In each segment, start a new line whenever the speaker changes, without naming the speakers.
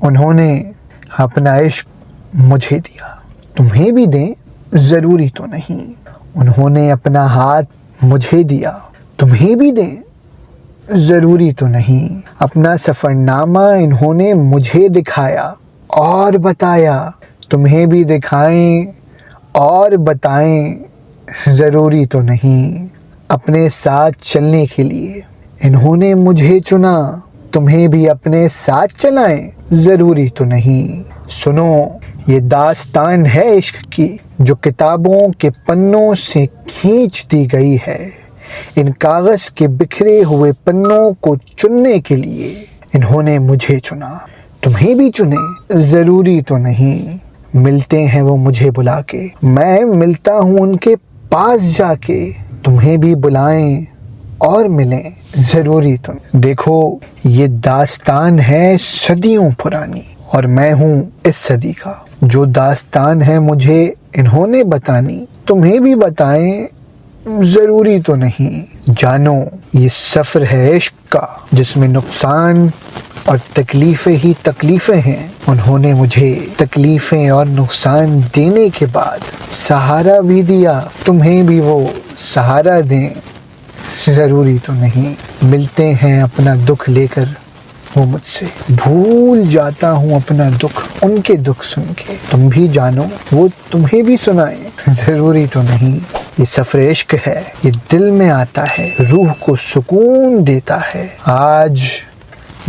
उन्होंने अपना इश्क मुझे दिया, तुम्हें भी दें ज़रूरी तो नहीं। उन्होंने अपना हाथ मुझे दिया, तुम्हें भी दें ज़रूरी तो नहीं। अपना सफ़रनामा इन्होंने मुझे दिखाया और बताया, तुम्हें भी दिखाएं और बताएं ज़रूरी तो नहीं। अपने साथ चलने के लिए इन्होंने मुझे चुना, तुम्हें भी अपने साथ चलाएं ज़रूरी तो नहीं। सुनो, ये दास्तान है इश्क की जो किताबों के पन्नों से खींच दी गई है। इन कागज़ के बिखरे हुए पन्नों को चुनने के लिए इन्होंने मुझे चुना, तुम्हें भी चुने ज़रूरी तो नहीं। मिलते हैं वो मुझे बुला के, मैं मिलता हूँ उनके पास जाके, तुम्हें भी बुलाएं और मिलें ज़रूरी तो नहीं। देखो, ये दास्तान है सदियों पुरानी और मैं हूँ इस सदी का। जो दास्तान है मुझे इन्होंने बतानी, तुम्हें भी बताएं ज़रूरी तो नहीं। जानो, ये सफ़र है इश्क का जिसमें नुकसान और तकलीफ़ें ही तकलीफ़ें हैं। उन्होंने मुझे तकलीफ़ें और नुकसान देने के बाद सहारा भी दिया, तुम्हें भी वो सहारा दें ज़रूरी तो नहीं। मिलते हैं अपना दुख लेकर वो मुझसे, भूल जाता हूँ अपना दुख उनके दुख सुन के। तुम भी जानो, वो तुम्हें भी सुनाएं ज़रूरी तो नहीं। ये सफ़र इश्क है, ये दिल में आता है, रूह को सुकून देता है। आज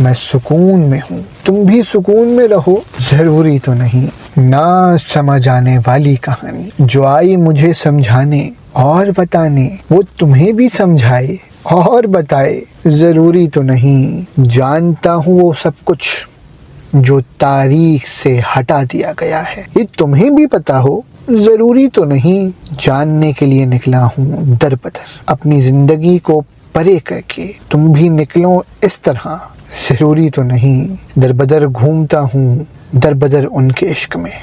मैं सुकून में हूँ, तुम भी सुकून में रहो ज़रूरी तो नहीं। ना समझ आने वाली कहानी जो आई मुझे समझाने और बताने, वो तुम्हें भी समझाए और बताए ज़रूरी तो नहीं। जानता हूँ वो सब कुछ जो तारीख से हटा दिया गया है, ये तुम्हें भी पता हो ज़रूरी तो नहीं। जानने के लिए निकला हूँ दर बदर, अपनी ज़िंदगी को परे करके तुम भी निकलो इस तरह ज़रूरी तो नहीं। दर बदर घूमता हूँ दर बदर उनके इश्क में,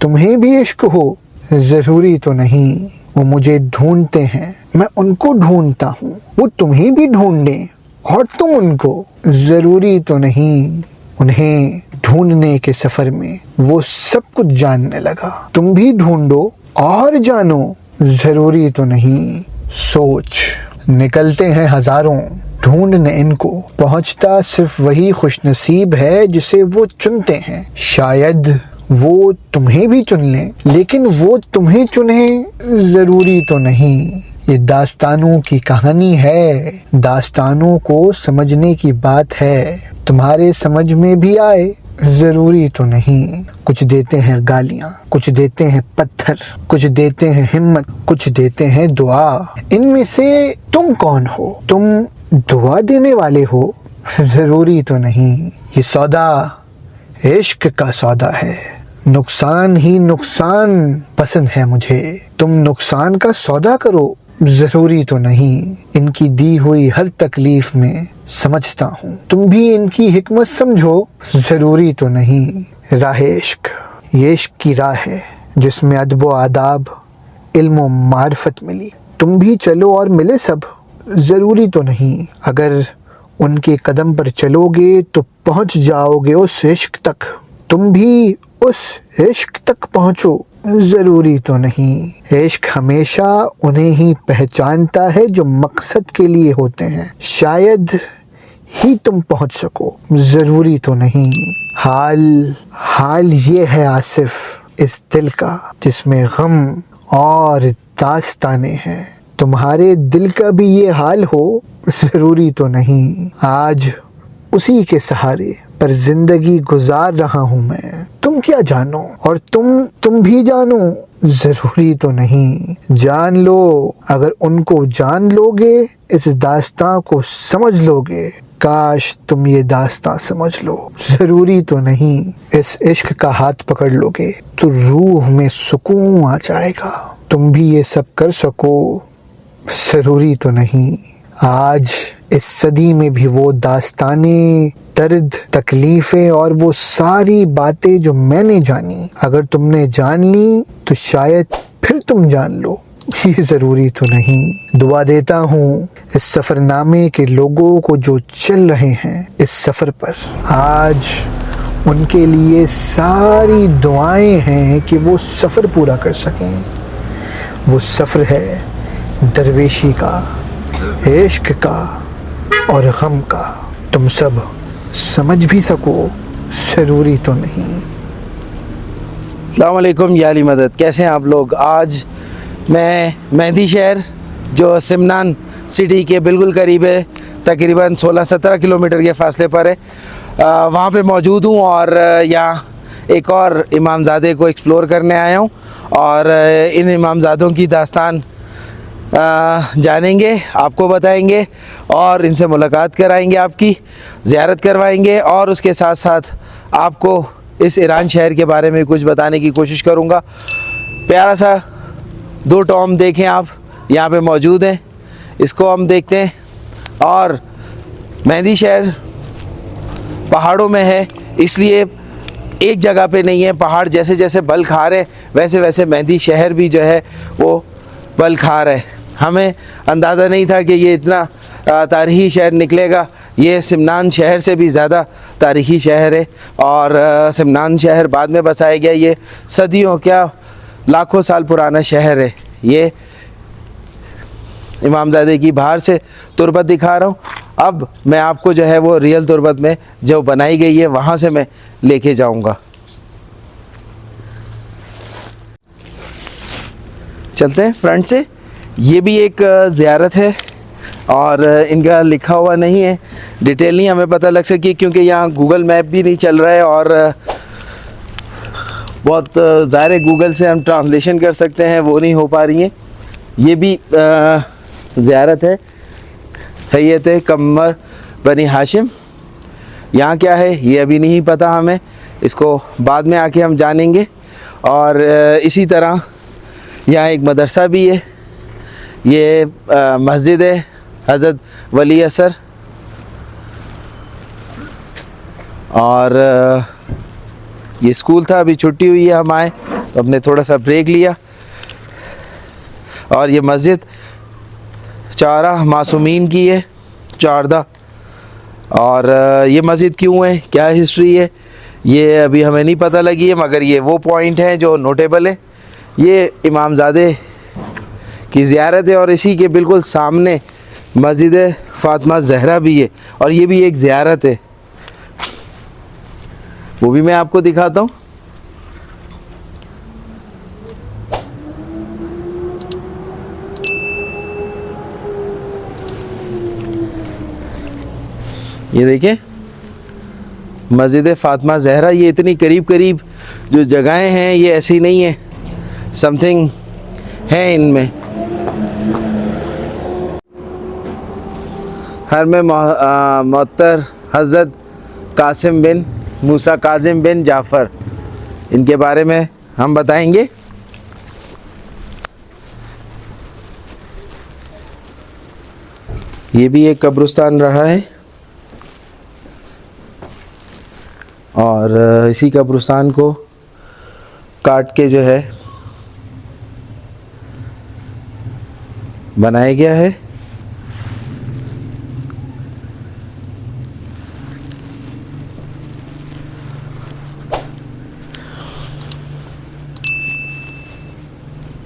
तुम्हें भी इश्क हो ज़रूरी तो नहीं। वो मुझे ढूंढते हैं, मैं उनको ढूंढता हूँ, वो तुम्हें भी ढूंढें और तुम उनको ज़रूरी तो नहीं। उन्हें ढूंढने के सफ़र में वो सब कुछ जानने लगा, तुम भी ढूंढो और जानो ज़रूरी तो नहीं। सोच, निकलते हैं हज़ारों ढूंढने इनको, पहुँचता सिर्फ वही खुशनसीब है जिसे वो चुनते हैं। शायद वो तुम्हें भी चुन लें, लेकिन वो तुम्हें चुने ज़रूरी तो नहीं। ये दास्तानों की कहानी है, दास्तानों को समझने की बात है। तुम्हारे समझ में भी आए ज़रूरी तो नहीं। कुछ देते हैं गालियाँ, कुछ देते हैं पत्थर, कुछ देते हैं हिम्मत, कुछ देते हैं दुआ। इनमें से तुम कौन हो? तुम दुआ देने वाले हो ज़रूरी तो नहीं। ये सौदा इश्क का सौदा है, नुकसान ही नुकसान पसंद है मुझे। तुम नुकसान का सौदा करो ज़रूरी तो नहीं। इनकी दी हुई हर तकलीफ में समझता हूँ, तुम भी इनकी हिकमत समझो ज़रूरी तो नहीं। राह इश्क, ये इश्क की राह है जिसमें अदब व आदाब, इल्म व मार्फत मिली। तुम भी चलो और मिले सब ज़रूरी तो नहीं। अगर उनके कदम पर चलोगे तो पहुँच जाओगे उस इश्क तक, तुम भी उस इश्क तक पहुँचो ज़रूरी तो नहीं। इश्क हमेशा उन्हें ही पहचानता है जो मकसद के लिए होते हैं। शायद ही तुम पहुँच सको ज़रूरी तो नहीं। हाल ये है आसिफ इस दिल का जिसमें गम और दास्ताने हैं। तुम्हारे दिल का भी ये हाल हो ज़रूरी तो नहीं। आज उसी के सहारे पर ज़िंदगी गुजार रहा हूँ मैं। तुम क्या जानो और तुम भी जानो ज़रूरी तो नहीं। जान लो, अगर उनको जान लोगे, इस दास्तां को समझ लोगे। काश तुम ये दास्तां समझ लो ज़रूरी तो नहीं। इस इश्क का हाथ पकड़ लोगे तो रूह में सुकून आ जाएगा। तुम भी ये सब कर सको ज़रूरी तो नहीं। आज इस सदी में भी वो दास्ताने, दर्द, तकलीफ़ें और वो सारी बातें जो मैंने जानी, अगर तुमने जान ली तो शायद फिर तुम जान लो, ये ज़रूरी तो नहीं। दुआ देता हूँ इस सफ़रनामे के लोगों को जो चल रहे हैं इस सफ़र पर। आज उनके लिए सारी दुआएं हैं कि वो सफ़र पूरा कर सकें। वो सफ़र है दरवेशी का, इश्क का और गम का। तुम सब समझ भी सको, ज़रूरी तो नहीं।
अस्सलाम वालेकुम या अली मदद, कैसे हैं आप लोग। आज मैं मेहंदी शहर जो सिमनान सिटी के बिल्कुल करीब है, तकरीबन 16-17 किलोमीटर के फ़ासले पर है, वहाँ पे मौजूद हूँ और यहाँ एक और इमामज़ादे को एक्सप्लोर करने आया हूँ और इन इमामज़ादों की दास्तान जानेंगे, आपको बताएंगे और इनसे मुलाकात कराएंगे, आपकी ज़ियारत करवाएंगे और उसके साथ साथ आपको इस ईरान शहर के बारे में कुछ बताने की कोशिश करूँगा। प्यारा सा 2 टॉम देखें आप यहाँ पे मौजूद हैं, इसको हम देखते हैं। और मेहंदी शहर पहाड़ों में है, इसलिए एक जगह पे नहीं है। पहाड़ जैसे जैसे बल खा रहे हैं वैसे वैसे मेहंदी शहर भी जो है वो बल खा रहा है। हमें अंदाज़ा नहीं था कि ये इतना तारीख़ी शहर निकलेगा। ये सिमनान शहर से भी ज़्यादा तारीख़ी शहर है और सिमनान शहर बाद में बसाया गया। ये सदियों क्या लाखों साल पुराना शहर है। ये इमामज़ादे की बाहर से तुरबत दिखा रहा हूँ। अब मैं आपको जो है वो रियल तुरबत में जो बनाई गई है वहाँ से मैं लेके जाऊँगा। चलते हैं फ्रंट से। ये भी एक ज़ियारत है और इनका लिखा हुआ नहीं है, डिटेल नहीं हमें पता लग सकी क्योंकि यहाँ गूगल मैप भी नहीं चल रहा है और बहुत ज़ाहिर है गूगल से हम ट्रांसलेशन कर सकते हैं, वो नहीं हो पा रही है। ये भी ज़ियारत है हैयत कमर बनी हाशिम। यहाँ क्या है ये अभी नहीं पता हमें, इसको बाद में आके हम जानेंगे। और इसी तरह यहाँ एक मदरसा भी है, ये मस्जिद है हज़रत वली असर। और ये स्कूल था, अभी छुट्टी हुई है, हम आए तो हमने थोड़ा सा ब्रेक लिया। और ये मस्जिद चारा मासूमीन की है, चारदा। और ये मस्जिद क्यों है, क्या हिस्ट्री है, ये अभी हमें नहीं पता लगी है, मगर ये वो पॉइंट हैं जो नोटेबल है। ये इमामज़ादे की ज़ियारत है और इसी के बिल्कुल सामने मस्जिद फ़ातिमा ज़हरा भी है और ये भी एक ज़ियारत है, वो भी मैं आपको दिखाता हूँ। ये देखें मस्जिद फ़ातिमा ज़हरा। ये इतनी करीब करीब जो जगहें हैं ये ऐसी नहीं है, समथिंग है इनमें। हर में मोहत्तर हज़रत कासिम बिन मूसा काजिम बिन जाफ़र, इनके बारे में हम बताएंगे। ये भी एक कब्रिस्तान रहा है और इसी कब्रिस्तान को काट के जो है बनाया गया है।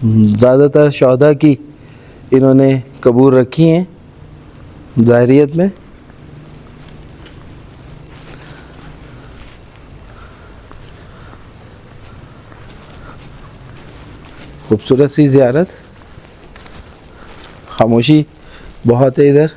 ज़्यादातर शौदा की इन्होंने कबूर रखी हैं ज़ाहिरियत में। खूबसूरत सी ज़ियारत, खामोशी बहुत है इधर।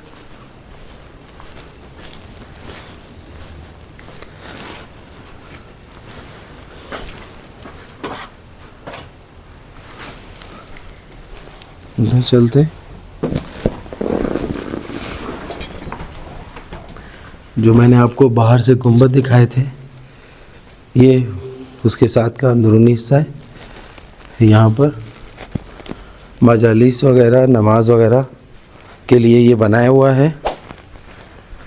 इधर चलते, जो मैंने आपको बाहर से गुंबद दिखाए थे ये उसके साथ का अंदरूनी हिस्सा है। यहाँ पर मजालिस वगैरह नमाज वगैरह के लिए ये बनाया हुआ है,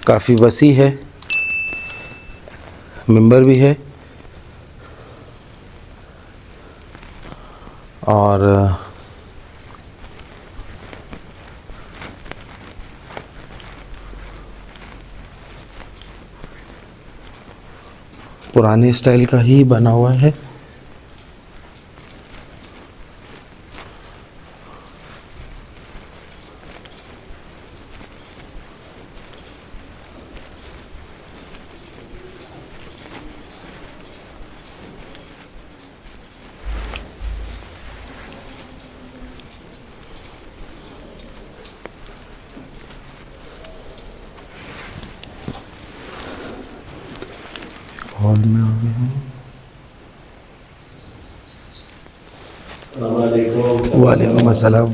काफ़ी वसी है, मिंबर भी है। और पुराने स्टाइल का ही बना हुआ है। हॉल में आ गए हैं। वालेकुम अस्सलाम।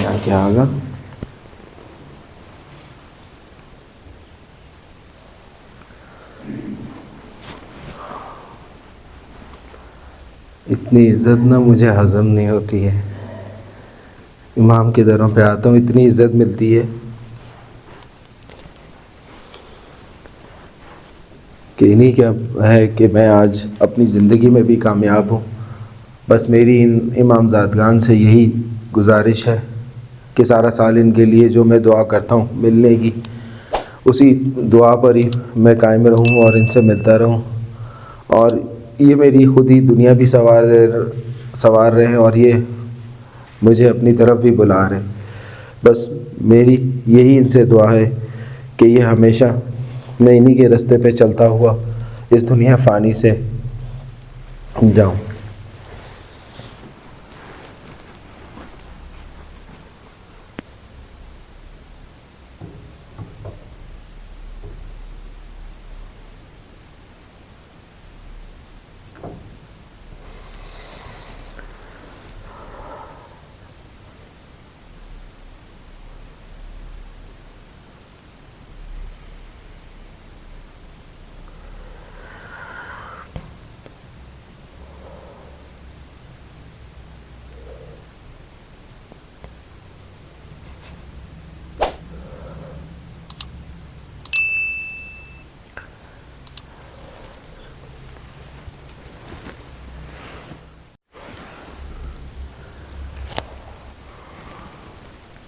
यहाँ क्या आगा? इतनी इज़्ज़त ना मुझे हज़म नहीं होती है। इमाम के दरों पे आता हूँ, इतनी इज़्ज़त मिलती है कि इन्हीं क्या है कि मैं आज अपनी ज़िंदगी में भी कामयाब हूँ। बस मेरी इन इमामज़ादगान से यही गुजारिश है कि सारा साल इनके लिए जो मैं दुआ करता हूँ मिलने की, उसी दुआ पर ही मैं कायम रहूँ और इनसे मिलता रहूँ। और ये मेरी ख़ुद ही दुनिया भी संवार रहे हैं और ये मुझे अपनी तरफ भी बुला रहे हैं। बस मेरी यही इनसे दुआ है कि ये हमेशा मैं इन्हीं के रास्ते पे चलता हुआ इस दुनिया फ़ानी से जाऊँ।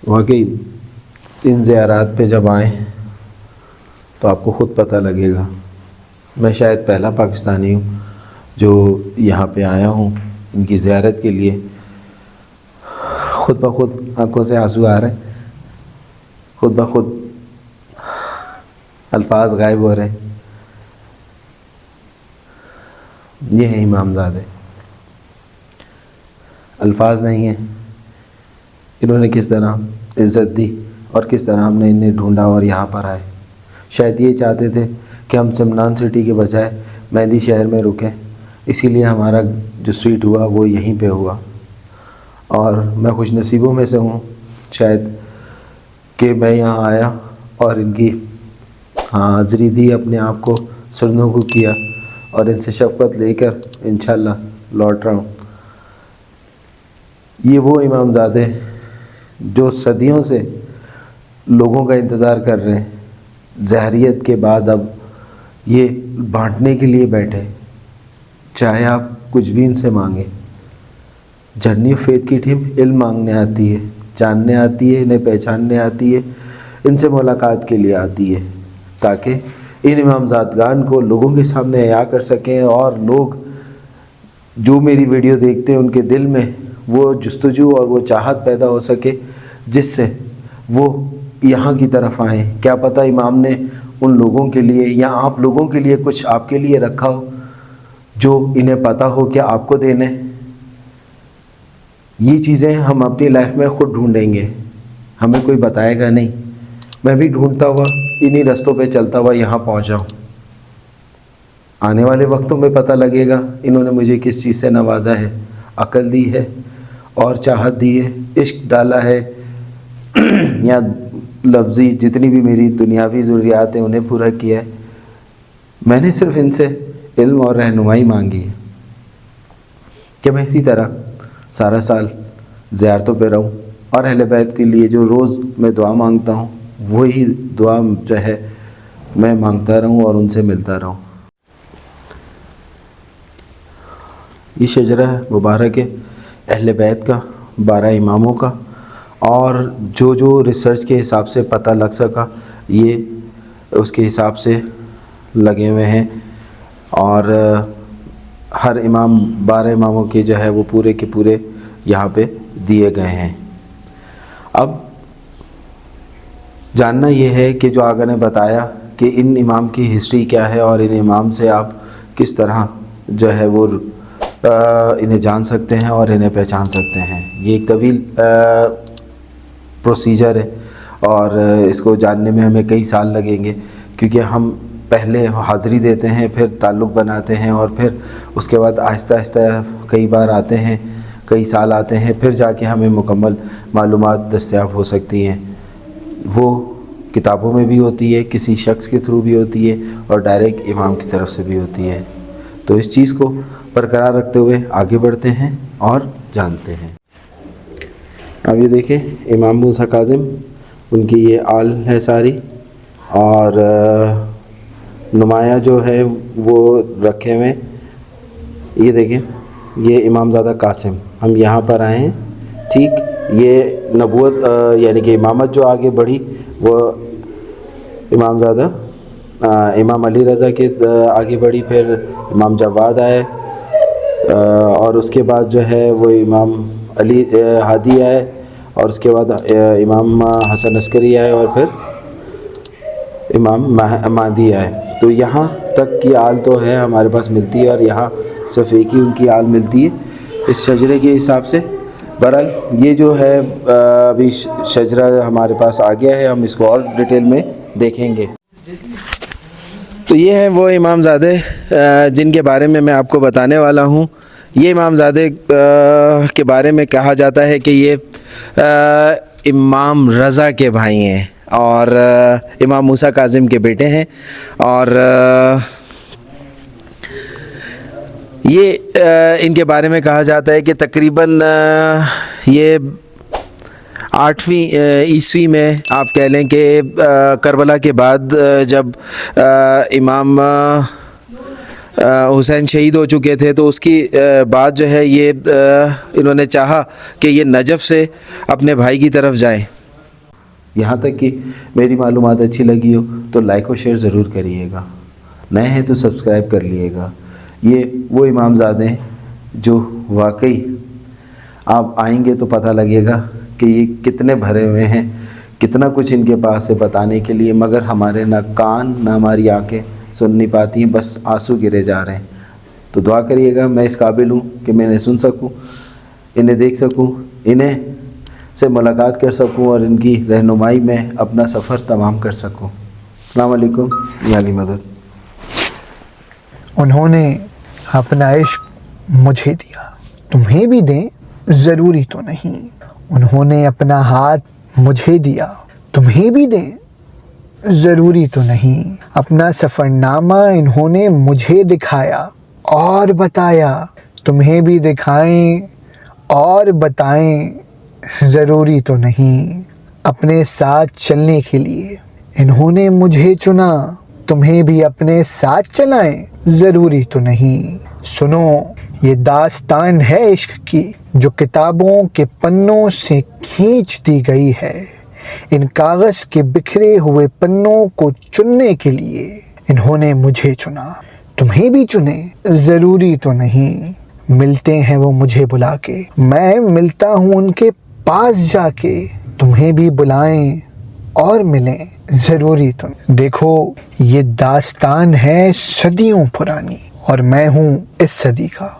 वाकई इन ज़ियारात पे जब आएँ तो आपको ख़ुद पता लगेगा। मैं शायद पहला पाकिस्तानी हूँ जो यहाँ पे आया हूँ इनकी ज़ियारत के लिए। ख़ुद ब खुद आँखों से आंसू आ रहे हैं, ख़ुद ब खुद अल्फाज गायब हो रहे हैं। ये हैं इमामज़ादे, अल्फाज नहीं हैं। इन्होंने किस तरह इज़्ज़त दी और किस तरह हमने इन्हें ढूंढा और यहाँ पर आए। शायद ये चाहते थे कि हम सिमनान सिटी के बजाय मेहंदी शहर में रुकें, इसीलिए हमारा जो स्वीट हुआ वो यहीं पे हुआ। और मैं खुश नसीबों में से हूँ शायद कि मैं यहाँ आया और इनकी हाज़िरी दी, अपने आप को सरनोगु किया और इनसे शफ़क़त लेकर इंशाल्लाह लौट रहा हूँ। ये वो इमामज़ादे जो सदियों से लोगों का इंतज़ार कर रहे हैं, ज़हरियत के बाद अब ये बांटने के लिए बैठे। चाहे आप कुछ भी इनसे मांगें। जर्नी ऑफ फेथ की टीम इल्म मांगने आती है, जानने आती है, इन्हें पहचानने आती है, इनसे मुलाकात के लिए आती है, ताकि इन इमामज़ादगान को लोगों के सामने अया कर सकें और लोग जो मेरी वीडियो देखते हैं उनके दिल में वो जुस्तजू और वो चाहत पैदा हो सके, जिससे वो यहाँ की तरफ आएँ। क्या पता इमाम ने उन लोगों के लिए या आप लोगों के लिए कुछ आपके लिए रखा हो जो इन्हें पता हो कि आपको देने। ये चीज़ें हम अपनी लाइफ में ख़ुद ढूंढेंगे, हमें कोई बताएगा नहीं। मैं भी ढूंढता हुआ इन्हीं रास्तों पे चलता हुआ यहाँ पहुँचा हूँ। आने वाले वक्तों में पता लगेगा इन्होंने मुझे किस चीज़ से नवाजा है, अक्ल दी है और चाहत दी है, इश्क डाला है या लफ्ज़ी जितनी भी मेरी दुनियावी ज़रूरियात हैं उन्हें पूरा किया है। मैंने सिर्फ़ इनसे इल्म और रहनुमाई मांगी है कि मैं इसी तरह सारा साल ज़ियारतों पे रहूँ और अहले बैत के लिए जो रोज़ मैं दुआ मांगता हूँ वही दुआ जो है मैं मांगता रहूँ और उनसे मिलता रहूँ। ये शजरा मुबारक है अहले बैत का, 12 इमामों का, और जो जो रिसर्च के हिसाब से पता लग सका ये उसके हिसाब से लगे हुए हैं। और हर इमाम 12 इमामों के जो है वो पूरे के पूरे यहाँ पे दिए गए हैं। अब जानना ये है कि जो आगे ने बताया कि इन इमाम की हिस्ट्री क्या है और इन इमाम से आप किस तरह जो है वो इन्हें जान सकते हैं और इन्हें पहचान सकते हैं। ये एक तवील प्रोसीजर है और इसको जानने में हमें कई साल लगेंगे, क्योंकि हम पहले हाज़िरी देते हैं, फिर ताल्लुक़ बनाते हैं और फिर उसके बाद आहिस्ता आहिस्ता कई बार आते हैं, कई साल आते हैं, फिर जाके हमें मुकम्मल मालूमात दस्तयाब हो सकती हैं। वो किताबों में भी होती है, किसी शख्स के थ्रू भी होती है और डायरेक्ट इमाम की तरफ से भी होती है। तो इस चीज़ को बरकरार रखते हुए आगे बढ़ते हैं और जानते हैं। अब ये देखें इमाम मूसा काज़िम, उनकी ये आल है सारी, और नुमाया जो है वो रखे हुए। ये देखें ये इमामज़ादा कासिम, हम यहाँ पर आए हैं। ठीक, ये नबूवत यानी कि इमामत जो आगे बढ़ी वो इमामज़ादा इमाम अली रज़ा के आगे बढ़ी, फिर इमाम जवाद आए और उसके बाद जो है वो इमाम अली हादी आए और उसके बाद इमाम हसन अस्करी आए और फिर इमाम महदी आए। तो यहाँ तक की आल तो है हमारे पास मिलती है और यहाँ सिर्फ एक ही उनकी आल मिलती है इस शजरे के हिसाब से। बहरहाल ये जो है अभी शजरा हमारे पास आ गया है, हम इसको और डिटेल में देखेंगे। तो ये हैं वो इमामज़ादे जिनके बारे में मैं आपको बताने वाला हूँ। ये इमामज़ादे के बारे में कहा जाता है कि ये इमाम रज़ा के भाई हैं और इमाम मूसा काज़िम के बेटे हैं। और ये इनके बारे में कहा जाता है कि तकरीबन ये 8वीं ईस्वी में आप कह लें कि करबला के बाद जब इमाम हुसैन शहीद हो चुके थे, तो उसकी बाद जो है ये इन्होंने चाहा कि ये नजफ़ से अपने भाई की तरफ जाएं। यहाँ तक कि मेरी मालूमात अच्छी लगी हो तो लाइक और शेयर ज़रूर करिएगा, नए हैं तो सब्सक्राइब कर लीजिएगा। ये वो इमामज़ादे हैं जो वाकई आप आएंगे तो पता लगेगा कि ये कितने भरे हुए हैं, कितना कुछ इनके पास है बताने के लिए, मगर हमारे ना कान ना हमारी आंखें सुन नहीं पाती हैं, बस आंसू गिरे जा रहे हैं। तो दुआ करिएगा मैं इस काबिल हूँ कि मैं इन्हें सुन सकूँ, इन्हें देख सकूँ, इन्हें से मुलाकात कर सकूँ और इनकी रहनुमाई में अपना सफ़र तमाम कर सकूँ। अस्सलाम वालेकुम, या अली मदद।
उन्होंने अपना इश्क मुझे दिया, तुम्हें भी दें ज़रूरी तो नहीं। उन्होंने अपना हाथ मुझे दिया, तुम्हें भी दें ज़रूरी तो नहीं। अपना सफ़रनामा इन्होंने मुझे दिखाया और बताया, तुम्हें भी दिखाएं और बताएं, ज़रूरी तो नहीं। अपने साथ चलने के लिए इन्होंने मुझे चुना, तुम्हें भी अपने साथ चलाएं, ज़रूरी तो नहीं। सुनो, ये दास्तान है इश्क की जो किताबों के पन्नों से खींच दी गई है। इन कागज़ के बिखरे हुए पन्नों को चुनने के लिए इन्होंने मुझे चुना, तुम्हें भी चुने, ज़रूरी तो नहीं। मिलते हैं वो मुझे बुला के, मैं मिलता हूँ उनके पास जाके, तुम्हें भी बुलाएं और मिलें, ज़रूरी तो नहीं। देखो, ये दास्तान है सदियों पुरानी और मैं हूँ इस सदी का।